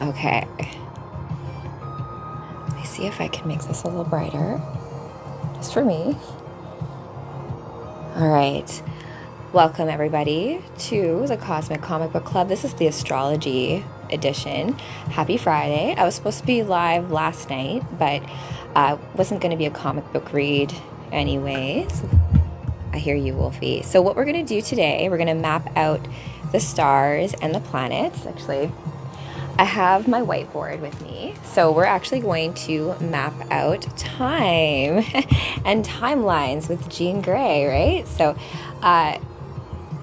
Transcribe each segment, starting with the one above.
Okay. Let me see if I can make this a little brighter. Just for me. All right. Welcome, everybody, to the Cosmic Comic Book Club. This is the Astrology edition. Happy Friday. I was supposed to be live last night, but wasn't going to be a comic book read anyways. I hear you, Wolfie. So what we're going to do today, we're going to map out the stars and the planets. Actually, I have my whiteboard with me. So we're actually going to map out time and timelines with Jean Grey, right? So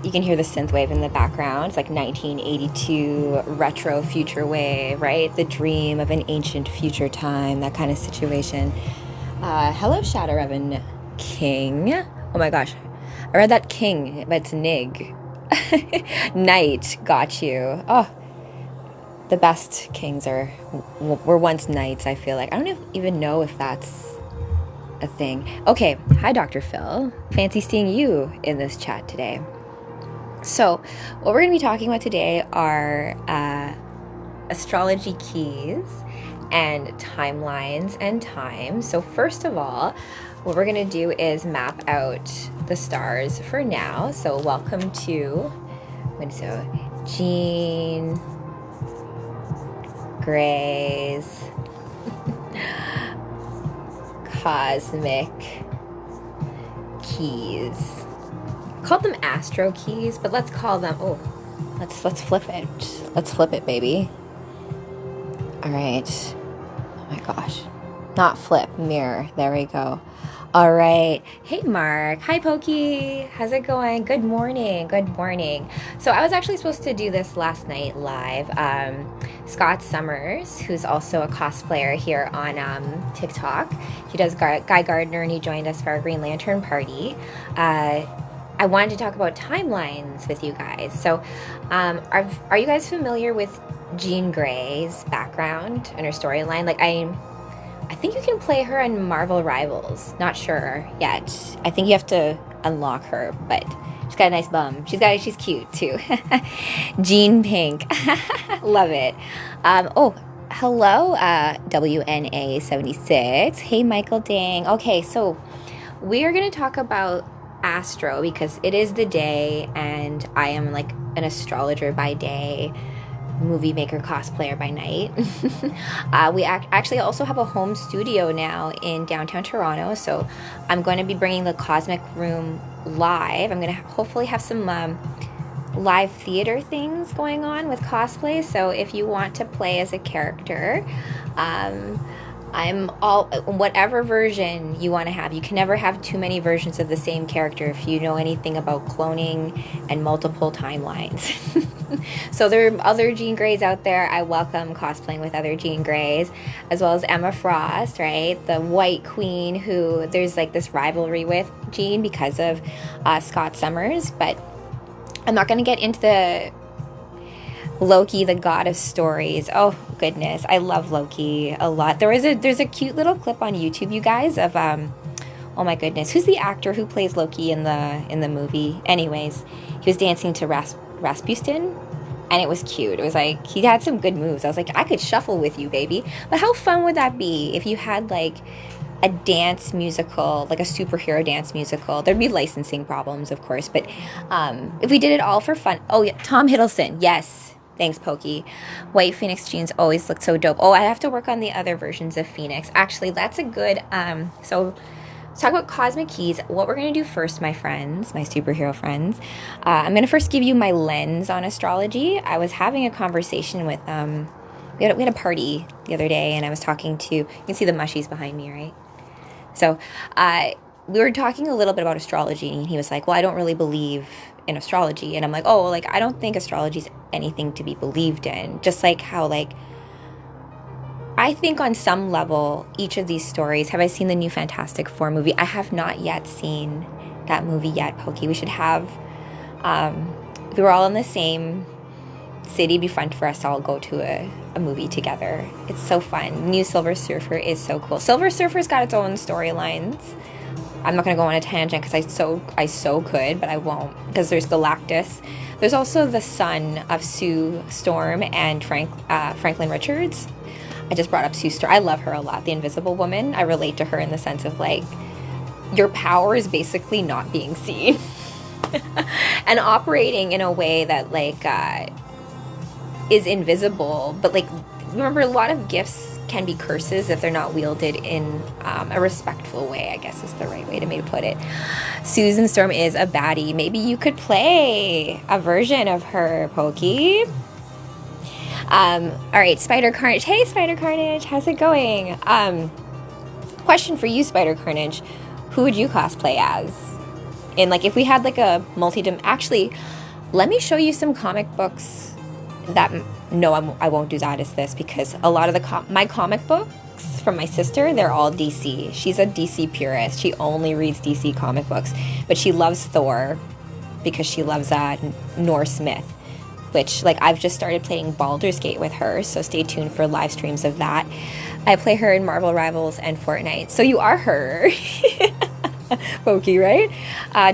you can hear the synth wave in the background. It's like 1982 retro future wave, right? The dream of an ancient future time, that kind of situation. Hello, Shadow Evan King. Oh my gosh. I read that King, but it's Nig. Knight, got you. Oh, the best kings were once knights, I feel like. I don't even know if that's a thing. Okay, hi, Dr. Phil. Fancy seeing you in this chat today. So, what we're going to be talking about today are astrology keys and timelines and time. So, first of all, what we're going to do is map out the stars for now. So, welcome to Jean Grey's Cosmic Keys. Called them Astro Keys, but let's call them, let's flip it. Let's flip it, baby. All right. Oh my gosh. Not flip, mirror. There we go. All right. Hey, Mark. Hi, Pokey. How's it going? Good morning. Good morning. So I was actually supposed to do this last night live. Scott Summers, who's also a cosplayer here on TikTok. He does Guy Gardner, and he joined us for our Green Lantern party. I wanted to talk about timelines with you guys. So are you guys familiar with Jean Grey's background and her storyline? Like, I think you can play her in Marvel Rivals. Not sure yet. I think you have to unlock her, but she's got a nice bum. She's cute too. Jean Pink. Love it. Hello, WNA76. Hey, Michael Dang. Okay, so we are going to talk about Astro because it is the day, and I am like an astrologer by day, movie maker, cosplayer by night. We actually also have a home studio now in downtown Toronto, so I'm going to be bringing the Cosmic Room live. I'm going to hopefully have some live theater things going on with cosplay, so if you want to play as a character, I'm all, whatever version you want to have. You can never have too many versions of the same character if you know anything about cloning and multiple timelines. So there are other Jean Greys out there. I welcome cosplaying with other Jean Greys, as well as Emma Frost, right? The White Queen, who there's like this rivalry with Jean because of Scott Summers. But I'm not going to get into the Loki, the god of stories. Oh goodness, I love Loki a lot. There's a cute little clip on YouTube, you guys, of oh my goodness, who's the actor who plays Loki in the movie? Anyways, he was dancing to Rasputin, and it was cute. It was like he had some good moves. I was like, I could shuffle with you, baby. But how fun would that be if you had like a dance musical, like a superhero dance musical? There'd be licensing problems, of course, but if we did it all for fun. Oh yeah, Tom Hiddleston, yes. Thanks, Pokey. White Phoenix jeans always look so dope. Oh, I have to work on the other versions of Phoenix. Actually, that's a good, so let's talk about Cosmic Keys. What we're going to do first, my friends, my superhero friends, I'm going to first give you my lens on astrology. I was having a conversation with, we had a party the other day, and I was talking to, you can see the mushies behind me, right? So, we were talking a little bit about astrology, and he was like, well, I don't really believe in astrology. And I'm like, oh, like, I don't think astrology is anything to be believed in. Just like how, like, I think on some level, each of these stories, have I seen the new Fantastic Four movie? I have not yet seen that movie yet, Pokey. We should have, if we were all in the same city, it'd be fun for us to all go to a movie together. It's so fun. New Silver Surfer is so cool. Silver Surfer's got its own storylines. I'm not going to go on a tangent because I so could, but I won't, because there's Galactus. There's also the son of Sue Storm and Franklin Richards. I just brought up Sue Storm. I love her a lot. The Invisible Woman. I relate to her in the sense of like, your power is basically not being seen and operating in a way that like is invisible. But like, remember, a lot of gifts can be curses if they're not wielded in a respectful way, I guess is the right way to maybe put it. Susan Storm is a baddie. Maybe you could play a version of her, Pokey. All right, Spider Carnage. Hey, Spider Carnage, how's it going? Question for you, Spider Carnage. Who would you cosplay as? And like, if we had like a actually, let me show you some comic books that, no, I won't do that as this, because a lot of my comic books from my sister, they're all DC. She's a DC purist. She only reads DC comic books, but she loves Thor because she loves Norse myth, which, like, I've just started playing Baldur's Gate with her, so stay tuned for live streams of that. I play her in Marvel Rivals and Fortnite. So you are her. Pokey, right?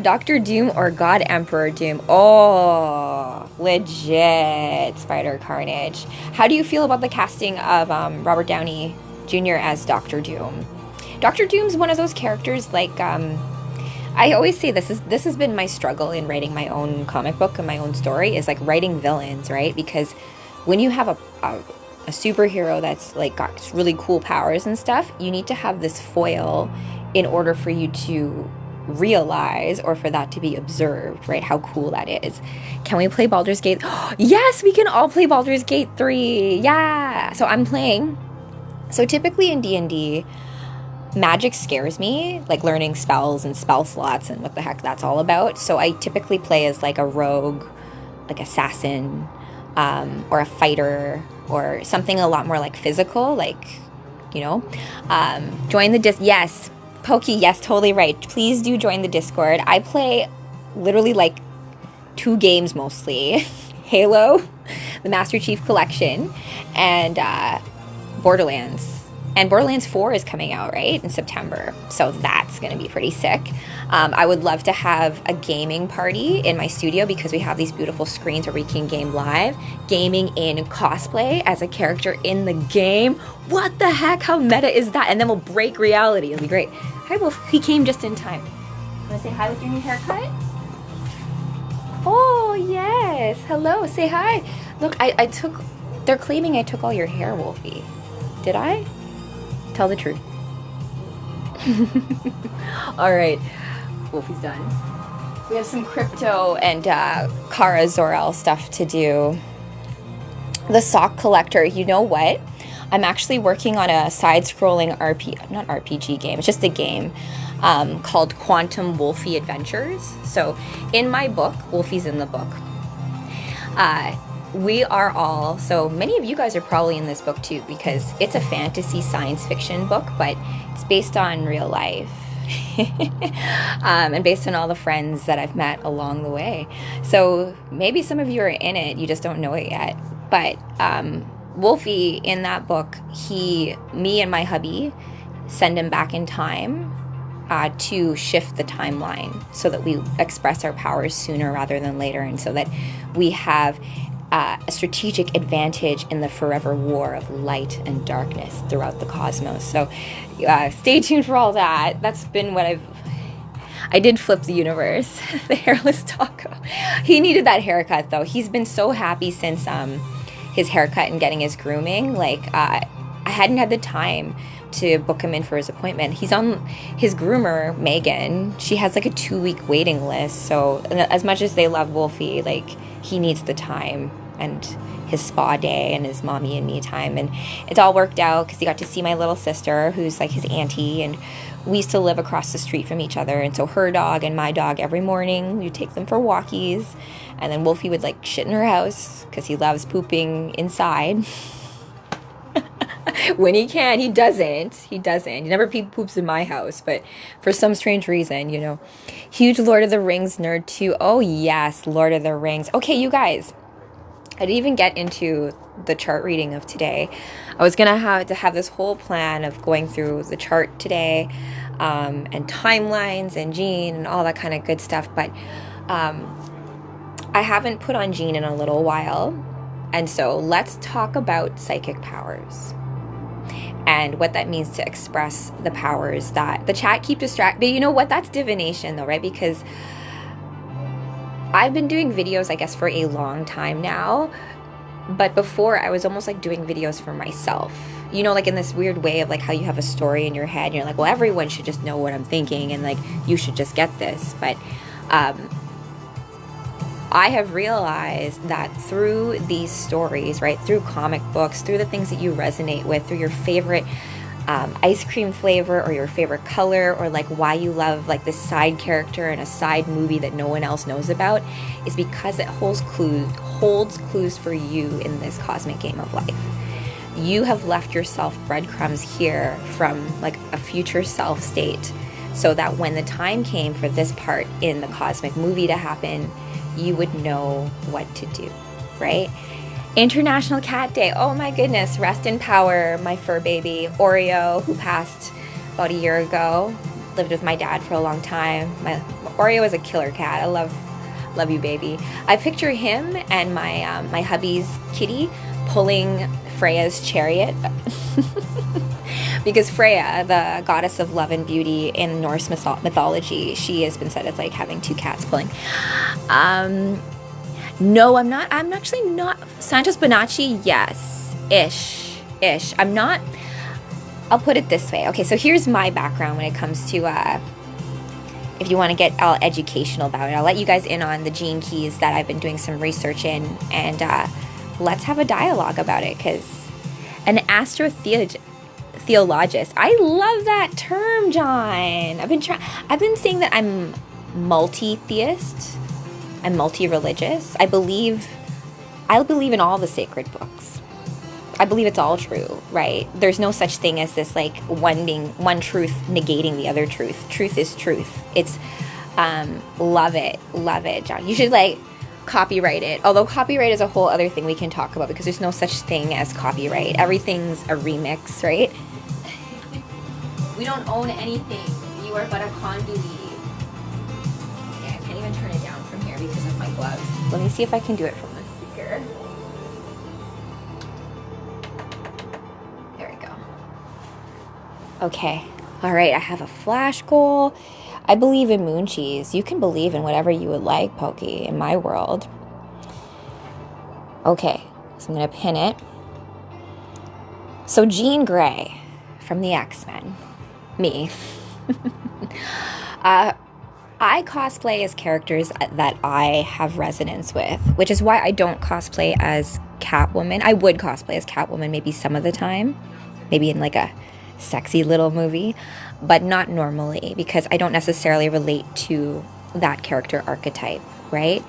Dr. Doom or God Emperor Doom? Oh, legit, Spider Carnage. How do you feel about the casting of Robert Downey Jr. as Dr. Doom? Dr. Doom's one of those characters, like, I always say this has been my struggle in writing my own comic book and my own story, is like writing villains, right? Because when you have a superhero that's like got really cool powers and stuff, you need to have this foil in order for you to realize, or for that to be observed, right? How cool that is. Can we play Baldur's Gate? Yes, we can all play Baldur's Gate 3. Yeah. So I'm playing. So typically in D&D, magic scares me, like learning spells and spell slots and what the heck that's all about. So I typically play as like a rogue, like assassin, or a fighter, or something a lot more like physical, like, you know. Join the yes. Pokey, yes, totally right. Please do join the Discord. I play literally like 2 games mostly. Halo, the Master Chief Collection, and Borderlands. And Borderlands 4 is coming out, right, in September. So that's going to be pretty sick. I would love to have a gaming party in my studio, because we have these beautiful screens where we can game live. Gaming in cosplay as a character in the game. What the heck? How meta is that? And then we'll break reality. It'll be great. Hi, Wolf. He came just in time. Want to say hi with your new haircut? Oh, yes. Hello. Say hi. Look, they're claiming I took all your hair, Wolfie. Did I? Tell the truth. All right. Wolfie's done. We have some crypto and Kara Zor-El stuff to do. The sock collector. You know what? I'm actually working on a side-scrolling not RPG game. It's just a game called Quantum Wolfie Adventures. So in my book, Wolfie's in the book. We are all, so many of you guys are probably in this book too, because it's a fantasy science fiction book, but it's based on real life. And based on all the friends that I've met along the way. So maybe some of you are in it, you just don't know it yet. But Wolfie, in that book, me and my hubby send him back in time to shift the timeline so that we express our powers sooner rather than later, and so that we have a strategic advantage in the forever war of light and darkness throughout the cosmos. So stay tuned for all that. That's been what I did flip the universe. The hairless taco. He needed that haircut though. He's been so happy since his haircut and getting his grooming. Like I hadn't had the time to book him in for his appointment. He's on his groomer, Megan. She has like a 2-week waiting list. So as much as they love Wolfie, like he needs the time and his spa day and his mommy and me time. And it's all worked out because he got to see my little sister, who's like his auntie, and we used to live across the street from each other. And so her dog and my dog, every morning we would take them for walkies, and then Wolfie would like shit in her house because he loves pooping inside. When he can. He doesn't. He never poops in my house, but for some strange reason, you know. Huge Lord of the Rings nerd too. Oh yes, Lord of the Rings. Okay, you guys, I didn't even get into the chart reading of today. I was gonna have this whole plan of going through the chart today, and timelines and Jean and all that kind of good stuff, but I haven't put on Jean in a little while, and so let's talk about psychic powers and what that means to express the powers that the chat keep distract. But you know what? That's divination, though, right? Because I've been doing videos, I guess, for a long time now. But before, I was almost like doing videos for myself. You know, like in this weird way of like how you have a story in your head. And you're like, well, everyone should just know what I'm thinking. And like, you should just get this. But I have realized that through these stories, right, through comic books, through the things that you resonate with, through your favorite ice cream flavor or your favorite color, or like why you love like this side character in a side movie that no one else knows about, is because it holds clues for you in this cosmic game of life. You have left yourself breadcrumbs here from like a future self state, so that when the time came for this part in the cosmic movie to happen, you would know what to do, right? International Cat Day. Oh my goodness. Rest in power, my fur baby, Oreo, who passed about a year ago. Lived with my dad for a long time. Oreo is a killer cat. I love you, baby. I picture him and my hubby's kitty pulling Freya's chariot. Because Freya, the goddess of love and beauty in Norse mythology, she has been said as like having two cats pulling. No, I'm not. I'm actually not. Santos Bonacci, yes. Ish. I'm not. I'll put it this way. Okay, so here's my background when it comes to, if you want to get all educational about it, I'll let you guys in on the gene keys that I've been doing some research in, and let's have a dialogue about it, because an astrotheologist, I love that term, John. I've been saying that I'm multi-theist. I'm multi-religious. I believe in all the sacred books. I believe it's all true, right? There's no such thing as this like one truth negating the other truth. Truth is truth. It's love it, John. You should like copyright it. Although copyright is a whole other thing we can talk about, because there's no such thing as copyright. Everything's a remix, right? We don't own anything. You are but a conduit. Even turn it down from here because of my gloves. Let me see if I can do it from the speaker. There we go. Okay. All right. I have a flash goal. I believe in moon cheese. You can believe in whatever you would like, Pokey, in my world. Okay. So I'm going to pin it. So Jean Grey from the X-Men. Me. I cosplay as characters that I have resonance with, which is why I don't cosplay as Catwoman. I would cosplay as Catwoman maybe some of the time, maybe in like a sexy little movie, but not normally, because I don't necessarily relate to that character archetype, right?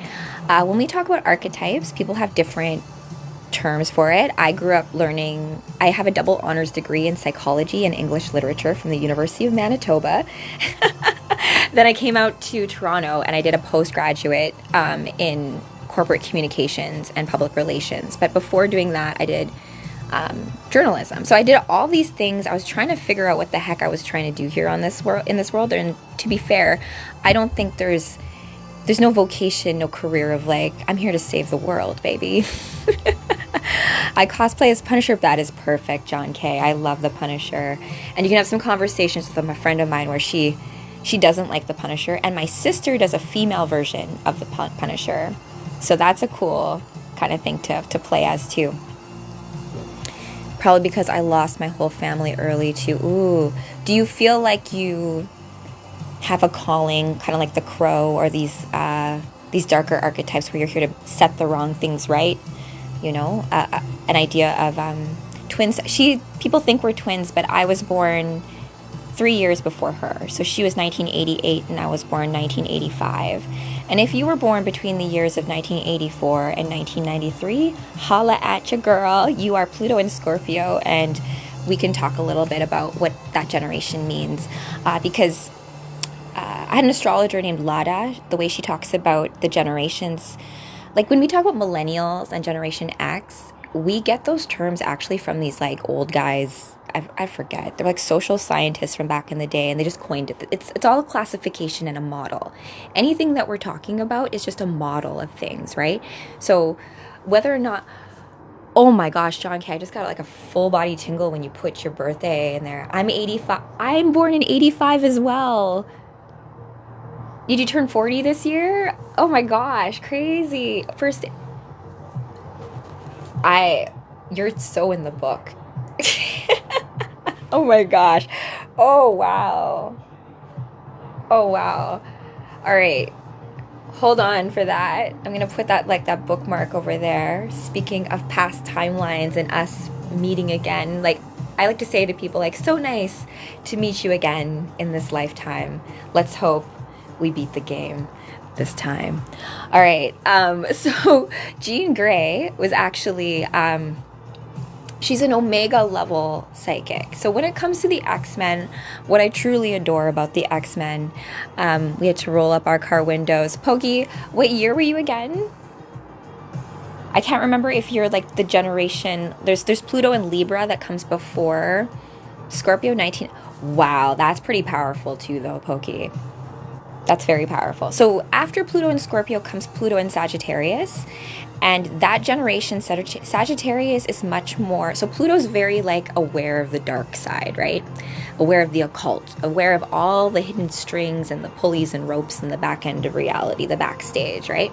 When we talk about archetypes, people have different terms for it. I grew up learning, I have a double honors degree in psychology and English literature from the University of Manitoba. Then I came out to Toronto and I did a postgraduate in corporate communications and public relations. But before doing that, I did journalism. So I did all these things. I was trying to figure out what the heck I was trying to do here in this world. And to be fair, I don't think there's no vocation, no career of like, I'm here to save the world, baby. I cosplay as Punisher. That is perfect, John K. I love the Punisher. And you can have some conversations with a friend of mine where she doesn't like the Punisher, and my sister does a female version of the Punisher. So that's a cool kind of thing to play as too. Probably because I lost my whole family early too. Ooh, do you feel like you have a calling, kind of like the Crow, or these darker archetypes where you're here to set the wrong things right? You know, an idea of twins. People think we're twins, but I was born 3 years before her. So she was 1988 and I was born 1985. And if you were born between the years of 1984 and 1993, holla at ya, girl. You are Pluto and Scorpio, and we can talk a little bit about what that generation means. Because I had an astrologer named Lada. The way she talks about the generations Like when we talk about millennials and Generation X, we get those terms actually from these like old guys. I forget. They're like social scientists from back in the day, and they just coined it. It's all a classification and a model. Anything that we're talking about is just a model of things, right? So whether or not, oh my gosh, John K, I just got like a full body tingle when you put your birthday in there. I'm 85. I'm born in 85 as well. Did you turn 40 this year? Oh my gosh, crazy. First, you're so in the book. Oh my gosh. Oh wow. Oh wow. All right. Hold on for that. I'm going to put that like that bookmark over there. Speaking of past timelines and us meeting again, like I like to say to people like so nice to meet you again in this lifetime. Let's hope we beat the game this time. All right. So Jean Grey was actually she's an Omega level psychic. So when it comes to the X-Men, what I truly adore about the X-Men, we had to roll up our car windows. Pokey, what year were you again? I can't remember if you're like the generation. There's Pluto and Libra that comes before Scorpio 19. Wow, that's pretty powerful too, though, Pokey. That's very powerful. So after Pluto and Scorpio comes Pluto and Sagittarius. And that generation, Sagittarius is much more, so Pluto's very like aware of the dark side, right? Aware of the occult, aware of all the hidden strings and the pulleys and ropes in the back end of reality, the backstage, right?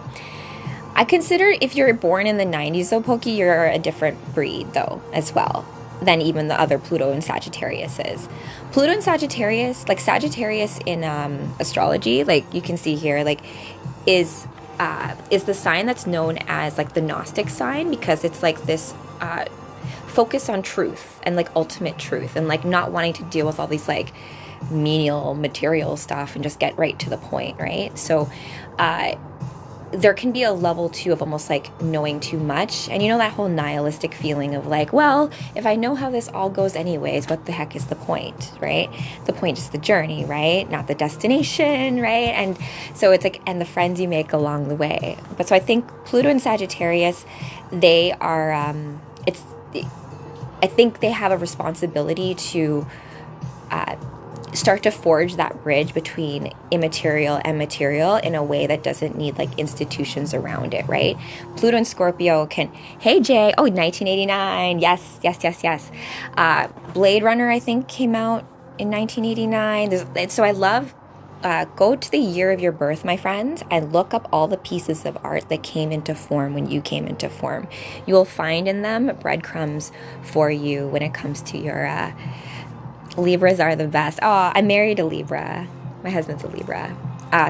I consider if you're born in the 90s though, Pokey, you're a different breed though, as well, than even the other Pluto and Sagittarius is. Pluto and Sagittarius, like Sagittarius in astrology, like you can see here, like is the sign that's known as like the Gnostic sign, because it's like this focus on truth and like ultimate truth and like not wanting to deal with all these like menial material stuff and just get right to the point, right? So there can be a level too of almost like knowing too much, and you know that whole nihilistic feeling of like, well, if I know how this all goes anyways, what the heck is the point, right? The point is the journey, right? Not the destination, right? And so it's like, and the friends you make along the way. But so I think Pluto and Sagittarius, they are I think they have a responsibility to start to forge that bridge between immaterial and material in a way that doesn't need like institutions around it, right? Pluto and Scorpio can, hey Jay, oh, 1989, yes. Blade Runner, I think, came out in 1989. So I love, go to the year of your birth, my friends, and look up all the pieces of art that came into form when you came into form. You will find in them breadcrumbs for you when it comes to your Libras are the best. Oh, I'm married a Libra. My husband's a Libra.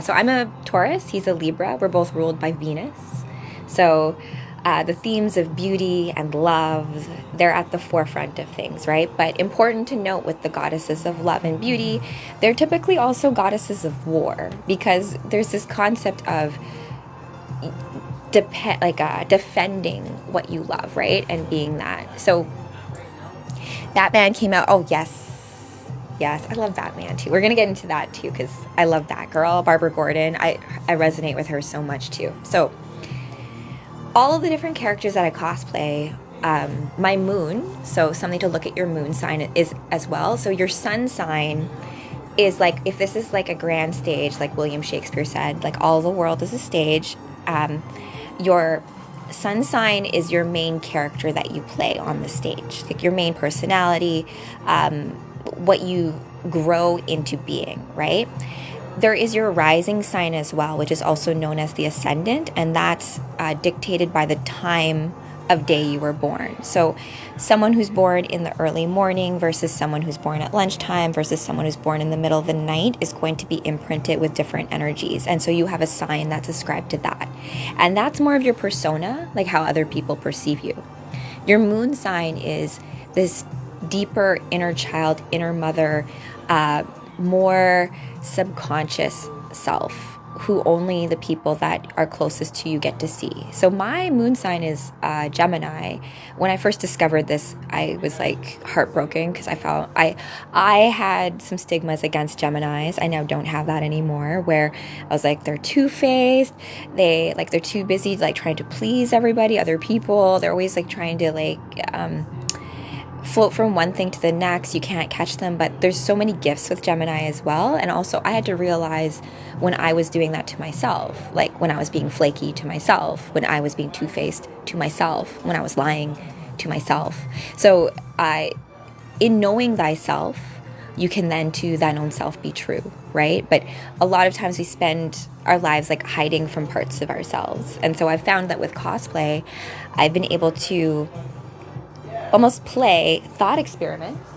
So I'm a Taurus. He's a Libra. We're both ruled by Venus. So the themes of beauty and love, they're at the forefront of things, right? But important to note with the goddesses of love and beauty, they're typically also goddesses of war, because there's this concept of defending what you love, right? And being that. So Batman came out. Oh, yes. Yes, I love Batman too. We're going to get into that too, because I love that girl, Barbara Gordon. I resonate with her so much too. So all of the different characters that I cosplay, my moon, so something to look at your moon sign is as well. So your sun sign is like, if this is like a grand stage, like William Shakespeare said, like all the world is a stage, your sun sign is your main character that you play on the stage, like your main personality, what you grow into being, right? There is your rising sign as well, which is also known as the ascendant, and that's dictated by the time of day you were born. So someone who's born in the early morning versus someone who's born at lunchtime versus someone who's born in the middle of the night is going to be imprinted with different energies. And so you have a sign that's ascribed to that. And that's more of your persona, like how other people perceive you. Your moon sign is this deeper inner child, inner mother, more subconscious self, who only the people that are closest to you get to see. So my moon sign is Gemini. When I first discovered this, I was like heartbroken because I felt I had some stigmas against Geminis. I now don't have that anymore, where I was like, they're two-faced, they're too busy like trying to please everybody, other people. They're always like trying to like float from one thing to the next. You can't catch them, but there's so many gifts with Gemini as well. And also I had to realize when I was doing that to myself, like when I was being flaky to myself, when I was being two-faced to myself, when I was lying to myself. So in knowing thyself, you can then to thine own self be true, right? But a lot of times we spend our lives like hiding from parts of ourselves. And so I've found that with cosplay, I've been able to almost play thought experiments.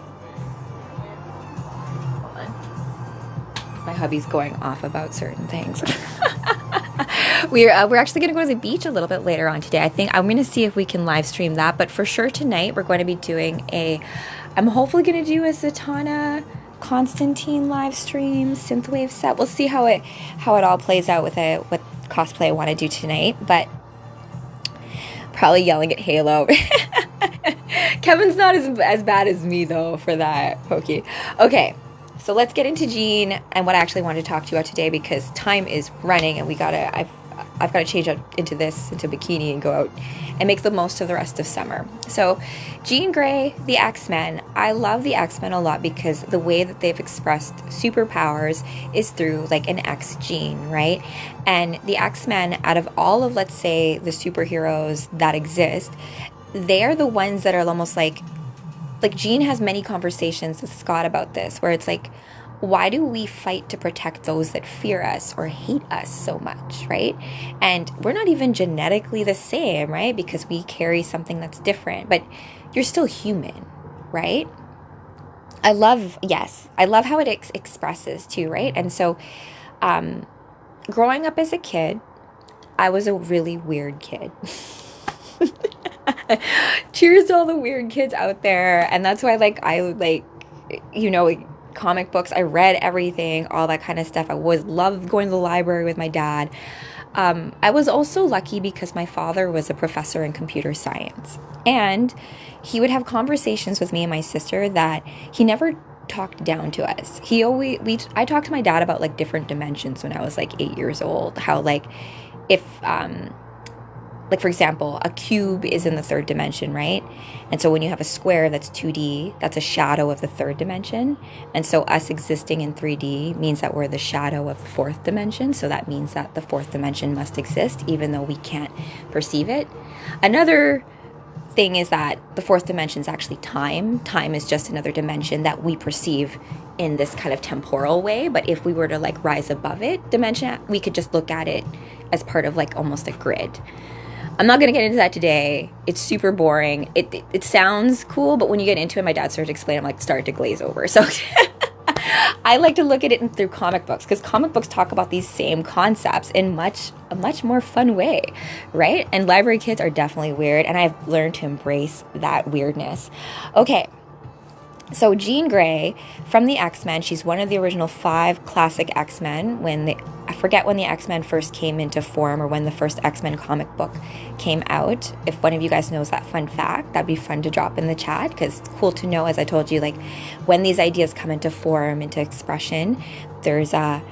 Hold on. My hubby's going off about certain things. We're actually going to go to the beach a little bit later on today. I think I'm going to see if we can live stream that. But for sure tonight, we're going to be doing I'm hopefully going to do a Zatanna Constantine live stream, synthwave set. We'll see how it all plays out with what cosplay I want to do tonight. But probably yelling at Halo. Kevin's not as bad as me, though, for that, Pokey. Okay, so let's get into Jean and what I actually wanted to talk to you about today, because time is running and I've got to change out into bikini and go out and make the most of the rest of summer. So Jean Grey, the X-Men. I love the X-Men a lot because the way that they've expressed superpowers is through like an X gene, right? And the X-Men, out of all of, let's say, the superheroes that exist, they are the ones that are almost like Jean has many conversations with Scott about this, where it's like, why do we fight to protect those that fear us or hate us so much, right? And we're not even genetically the same, right? Because we carry something that's different, but you're still human, right? I love how it expresses too, right? And so growing up as a kid, I was a really weird kid. Cheers to all the weird kids out there. And that's why comic books, I read everything, all that kind of stuff. I loved going to the library with my dad. I was also lucky because my father was a professor in computer science, and he would have conversations with me and my sister that he never talked down to us. I talked to my dad about like different dimensions when I was like 8 years old, how like if like, for example, a cube is in the third dimension, right? And so when you have a square that's 2D, that's a shadow of the third dimension. And so us existing in 3D means that we're the shadow of the fourth dimension. So that means that the fourth dimension must exist, even though we can't perceive it. Another thing is that the fourth dimension is actually time. Time is just another dimension that we perceive in this kind of temporal way. But if we were to like rise above it, dimension, we could just look at it as part of like almost a grid. I'm not going to get into that today. It's super boring. It sounds cool, but when you get into it, my dad started to explain, I'm like, started to glaze over. So I like to look at it through comic books, because comic books talk about these same concepts in a much more fun way, right? And library kids are definitely weird, and I've learned to embrace that weirdness. Okay. So Jean Grey from the X-Men, she's one of the original 5 classic X-Men. I forget when the X-Men first came into form or when the first X-Men comic book came out. If one of you guys knows that fun fact, that'd be fun to drop in the chat, because it's cool to know, as I told you, like when these ideas come into form, into expression, there's a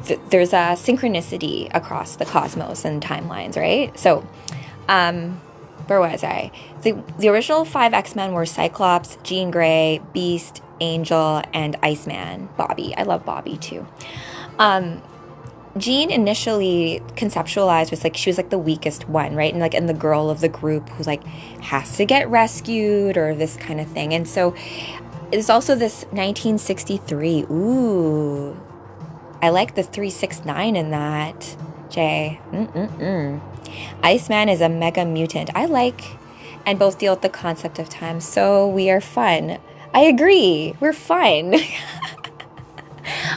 synchronicity across the cosmos and timelines, right? So, where was I? The original 5 X-Men were Cyclops, Jean Grey, Beast, Angel, and Iceman. Bobby. I love Bobby too. Jean initially conceptualized was like she was like the weakest one, right? And the girl of the group who like has to get rescued or this kind of thing. And so there's also this 1963. Ooh, I like the 369 in that. Jay. Iceman is a mega mutant. I like, and both deal with the concept of time. So we are fun. I agree. We're fun.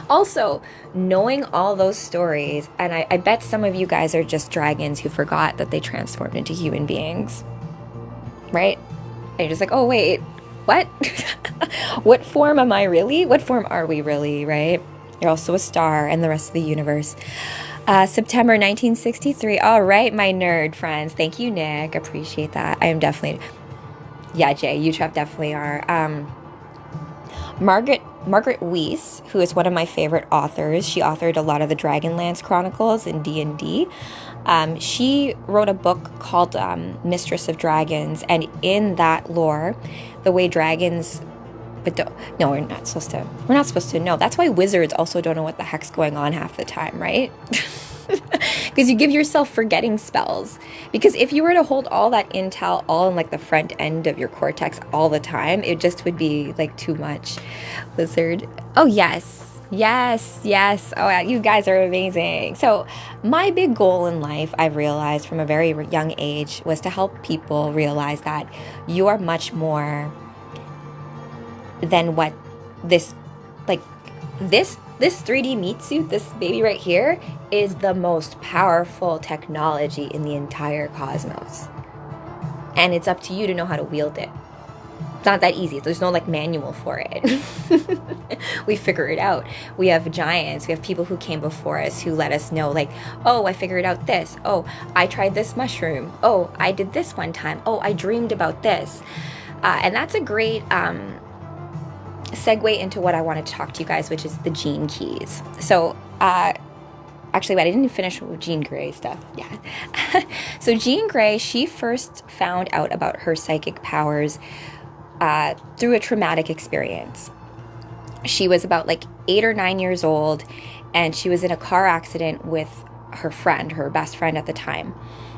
Also, knowing all those stories, and I bet some of you guys are just dragons who forgot that they transformed into human beings. Right? And you're just like, oh, wait, what? What form am I really? What form are we really, right? You're also a star and the rest of the universe. September 1963. All right, my nerd friends. Thank you, Nick. Appreciate that. I am definitely... Yeah, Jay, you definitely are. Margaret Weiss, who is one of my favorite authors. She authored a lot of the Dragonlance Chronicles in D&D. She wrote a book called Mistress of Dragons, and in that lore, the way dragons... No, we're not supposed to know. That's why wizards also don't know what the heck's going on half the time, right? Because you give yourself forgetting spells. Because if you were to hold all that intel all in like the front end of your cortex all the time, it just would be like too much. Wizard. Oh, yes. Yes. Oh, you guys are amazing. So my big goal in life, I've realized from a very young age, was to help people realize that you are much more than what this 3D meat suit, this baby right here, is the most powerful technology in the entire cosmos. And it's up to you to know how to wield it. It's not that easy. There's no like manual for it. We figure it out. We have giants. We have people who came before us who let us know like, oh, I figured out this. Oh, I tried this mushroom. Oh, I did this one time. Oh, I dreamed about this. And that's a great... segue into what I wanted to talk to you guys, which is the gene keys. So, actually, I didn't finish with Jean Grey stuff. Yeah. So Jean Grey, she first found out about her psychic powers through a traumatic experience. She was about like 8 or 9 years old, and she was in a car accident with her friend, her best friend at the time.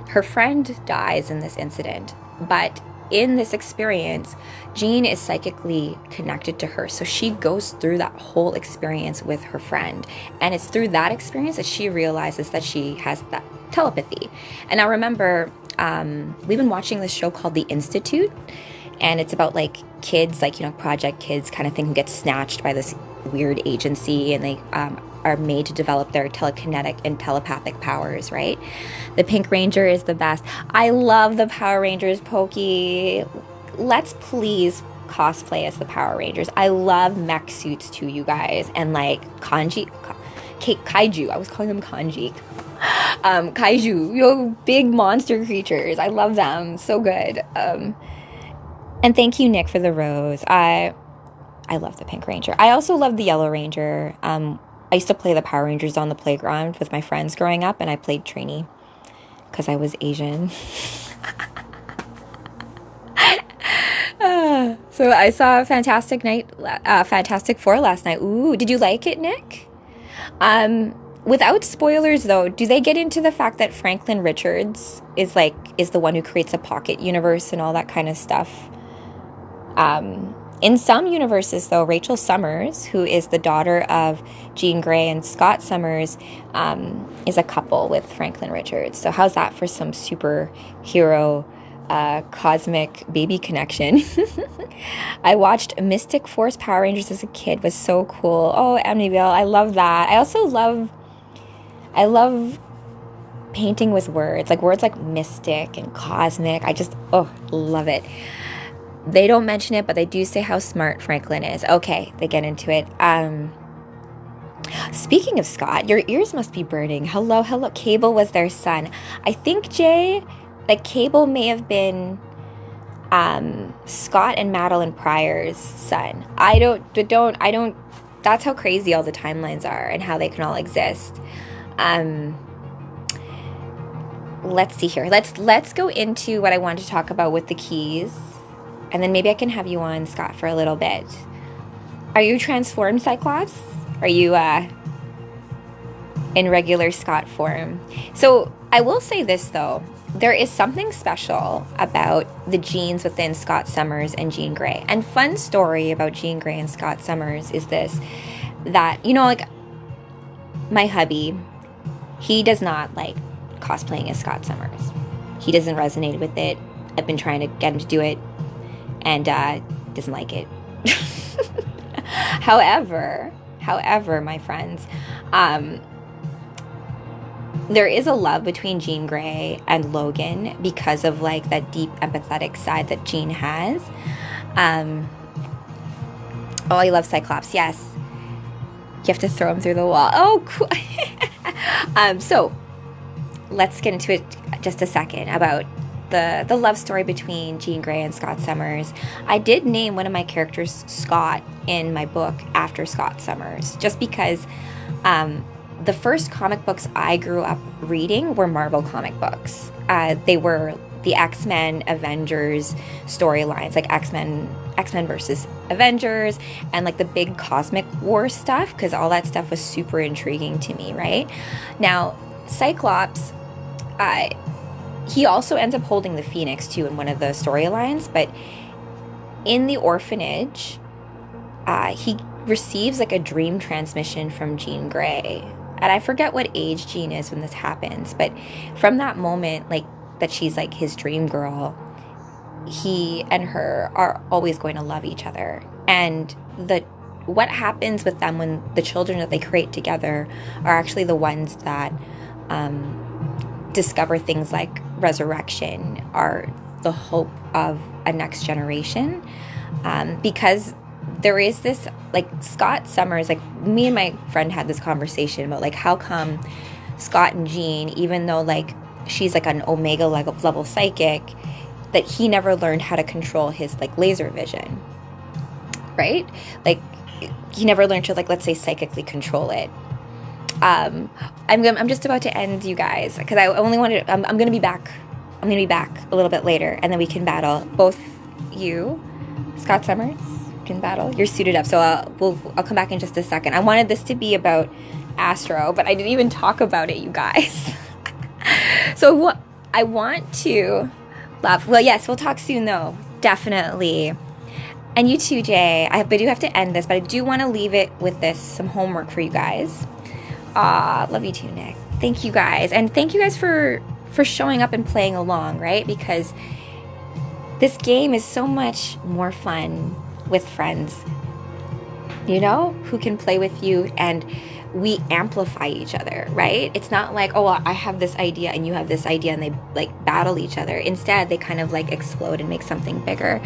Her friend dies in this incident, but in this experience, Jean is psychically connected to her. So she goes through that whole experience with her friend. And it's through that experience that she realizes that she has that telepathy. And now remember, we've been watching this show called The Institute. And it's about like kids, like, project kids kind of thing who get snatched by this weird agency. And they are made to develop their telekinetic and telepathic powers, right? The Pink Ranger is the best. I love the Power Rangers, Pokey. Let's please cosplay as the Power Rangers. I love mech suits too, you guys. And like kaiju. I was calling them kanji. Kaiju, big monster creatures. I love them. So good. And thank you, Nick, for the rose. I love the Pink Ranger. I also love the Yellow Ranger. I used to play the Power Rangers on the playground with my friends growing up, and I played Trini because I was Asian. So I saw Fantastic Four last night. Ooh, did you like it, Nick? Without spoilers, though, do they get into the fact that Franklin Richards is the one who creates a pocket universe and all that kind of stuff? In some universes, though, Rachel Summers, who is the daughter of Jean Grey and Scott Summers, is a couple with Franklin Richards. So how's that for some superhero cosmic baby connection? I watched Mystic Force Power Rangers as a kid. It was so cool. Oh, Amityville, I love that. I also love painting with words like mystic and cosmic. I just, love it. They don't mention it, but they do say how smart Franklin is. Okay, they get into it. Speaking of Scott, your ears must be burning. Hello. Cable was their son. I think, Jay, that Cable may have been Scott and Madeline Pryor's son. I don't, that's how crazy all the timelines are and how they can all exist. Let's see here. Let's go into what I wanted to talk about with the keys. And then maybe I can have you on, Scott, for a little bit. Are you transformed, Cyclops? Are you in regular Scott form? So I will say this, though. There is something special about the genes within Scott Summers and Jean Grey. And fun story about Jean Grey and Scott Summers is this. That, my hubby, he does not like cosplaying as Scott Summers. He doesn't resonate with it. I've been trying to get him to do it. And doesn't like it. However, my friends, there is a love between Jean Grey and Logan because of like that deep empathetic side that Jean has. I love Cyclops. Yes, You have to throw him through the wall. Oh, cool. So let's get into it just a second about the love story between Jean Grey and Scott Summers. I did name one of my characters Scott in my book after Scott Summers, just because the first comic books I grew up reading were Marvel comic books. They were the X-Men Avengers storylines, like X-Men versus Avengers, and like the big cosmic war stuff, because all that stuff was super intriguing to me, right? Now, Cyclops, he also ends up holding the Phoenix too in one of the storylines, but in the orphanage, he receives like a dream transmission from Jean Grey. And I forget what age Jean is when this happens, but from that moment, like, that she's like his dream girl, he and her are always going to love each other. And what happens with them when the children that they create together are actually the ones that discover things like resurrection, are the hope of a next generation. Because there is this, like, Scott Summers, like, me and my friend had this conversation about, like, how come Scott and Jean, even though, like, she's like an omega level psychic, that he never learned how to control his like laser vision, right? Like, he never learned to, like, let's say, psychically control it. I'm just about to end, you guys, because I only wanted. I'm gonna be back. I'm gonna be back a little bit later, and then we can battle. Both you, Scott Summers, can battle. You're suited up, so I'll come back in just a second. I wanted this to be about Astro, but I didn't even talk about it, you guys. So I want to love. Well, yes, we'll talk soon, though. Definitely. And you too, Jay. I do have to end this, but I do want to leave it with some homework for you guys. Love you too, Nick. Thank you guys. And thank you guys for showing up and playing along, right? Because this game is so much more fun with friends, you know, who can play with you, and we amplify each other, right? It's not like, oh, I have this idea and you have this idea and they like battle each other. Instead, they kind of like explode and make something bigger.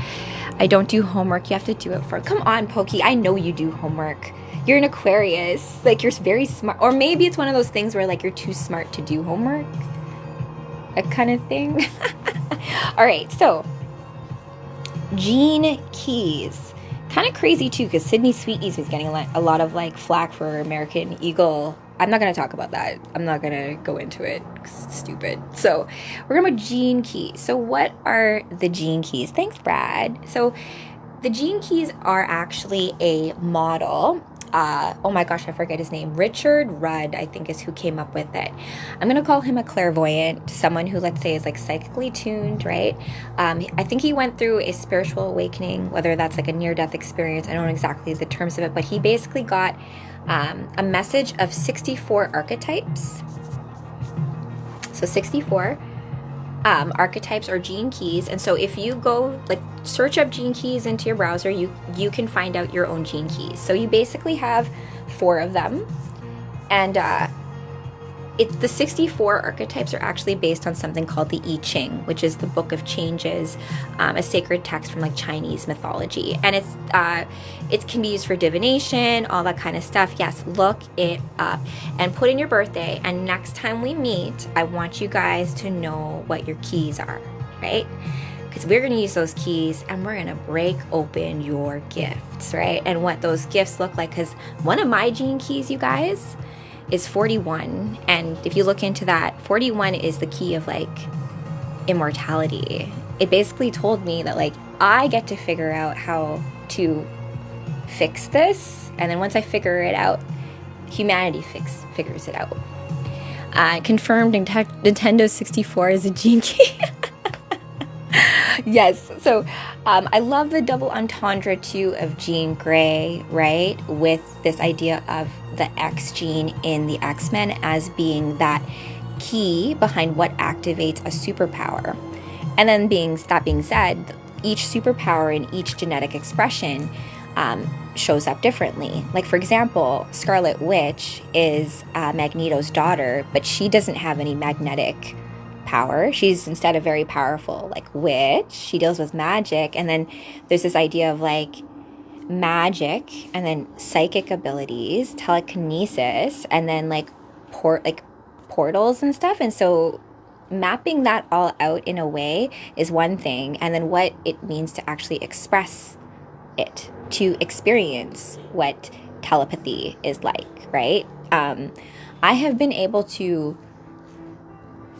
I don't do homework. You have to do it for. Come on, Pokey. I know you do homework. You're an Aquarius. Like, you're very smart. Or maybe it's one of those things where like you're too smart to do homework. That kind of thing. All right, so Gene Keys. Kind of crazy too, because Sydney Sweetney's was getting a lot of like flack for American Eagle. I'm not going to talk about that. I'm not going to go into it. It's stupid. So we're going to Gene Keys. So what are the Gene Keys? Thanks, Brad. So the Gene Keys are actually a model. Oh my gosh, I forget his name. Richard Rudd, I think, is who came up with it. I'm going to call him a clairvoyant, someone who, let's say, is like psychically tuned, right? I think he went through a spiritual awakening, whether that's like a near-death experience. I don't know exactly the terms of it, but he basically got a message of 64 archetypes. So 64 archetypes or Gene Keys. And so if you go like search up Gene Keys into your browser, you can find out your own Gene Keys. So you basically have 4 of them, and the 64 archetypes are actually based on something called the I Ching, which is the Book of Changes, a sacred text from like Chinese mythology, and it can be used for divination, all that kind of stuff. Yes, look it up and put in your birthday, and next time we meet, I want you guys to know what your keys are, right? Because we're going to use those keys and we're going to break open your gifts, right? And what those gifts look like, because one of my Gene Keys, you guys, is 41. And if you look into that, 41 is the key of like immortality. It basically told me that like I get to figure out how to fix this, and then once I figure it out, humanity figures it out. Confirmed Nintendo 64 is a Gene Key. Yes, so I love the double entendre too of Jean Grey, right? With this idea of the X gene in the X-Men as being that key behind what activates a superpower. And then that being said, each superpower in each genetic expression shows up differently. Like, for example, Scarlet Witch is Magneto's daughter, but she doesn't have any magnetic power. She's instead a very powerful like witch. She deals with magic. And then there's this idea of like magic, and then psychic abilities, telekinesis, and then like portals and stuff. And so mapping that all out in a way is one thing, and then what it means to actually express it, to experience what telepathy is like, right? I have been able to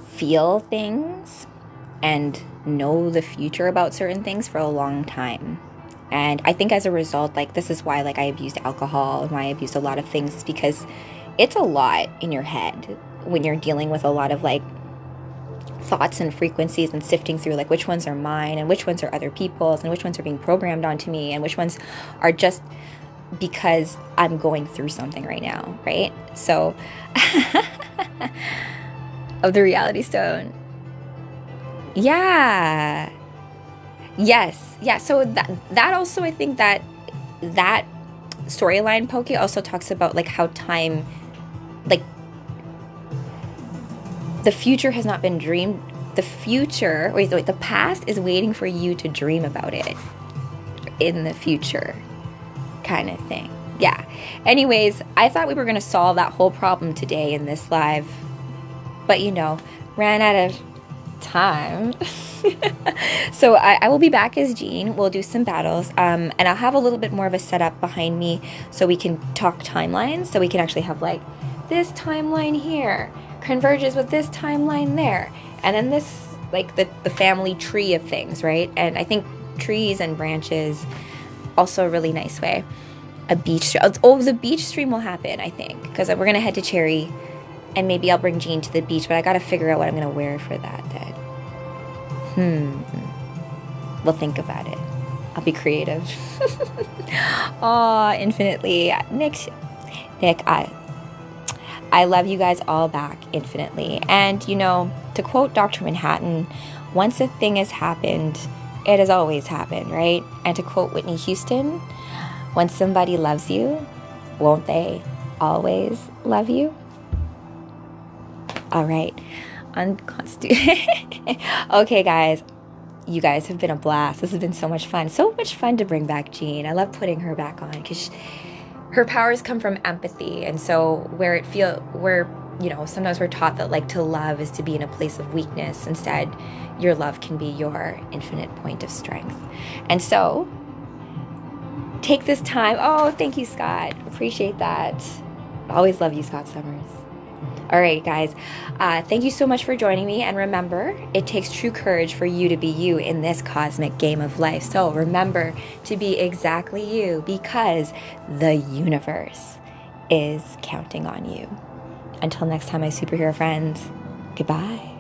feel things and know the future about certain things for a long time. And I think as a result, like, this is why, like, I abused alcohol and why I abused a lot of things, is because it's a lot in your head when you're dealing with a lot of, like, thoughts and frequencies and sifting through, like, which ones are mine and which ones are other people's and which ones are being programmed onto me and which ones are just because I'm going through something right now, right? So, of the reality stone. Yeah. Yes. Yeah. So that also, I think that storyline poke also talks about, like, how time, like, the future has not been dreamed. The future, wait, the past is waiting for you to dream about it in the future, kind of thing. Yeah. Anyways, I thought we were going to solve that whole problem today in this live, but, ran out of time. So I will be back as Jean. We'll do some battles, and I'll have a little bit more of a setup behind me so we can talk timelines, so we can actually have, like, this timeline here converges with this timeline there, and then this, like, the family tree of things, right? And I think trees and branches also a really nice way. A beach, the beach stream will happen, I think, because we're gonna head to Cherry, and maybe I'll bring Jean to the beach, but I gotta figure out what I'm gonna wear for that then. We'll think about it. I'll be creative. Aw, infinitely. Nick, I love you guys all back infinitely. And, to quote Dr. Manhattan, once a thing has happened, it has always happened, right? And to quote Whitney Houston, when somebody loves you, won't they always love you? All right. Okay, guys. You guys have been a blast. This has been so much fun. So much fun to bring back Jean. I love putting her back on because her powers come from empathy. And so sometimes we're taught that, like, to love is to be in a place of weakness. Instead, your love can be your infinite point of strength. And so take this time. Oh, thank you, Scott. Appreciate that. Always love you, Scott Summers. All right, guys. Thank you so much for joining me. And remember, it takes true courage for you to be you in this cosmic game of life. So remember to be exactly you, because the universe is counting on you. Until next time, my superhero friends, goodbye.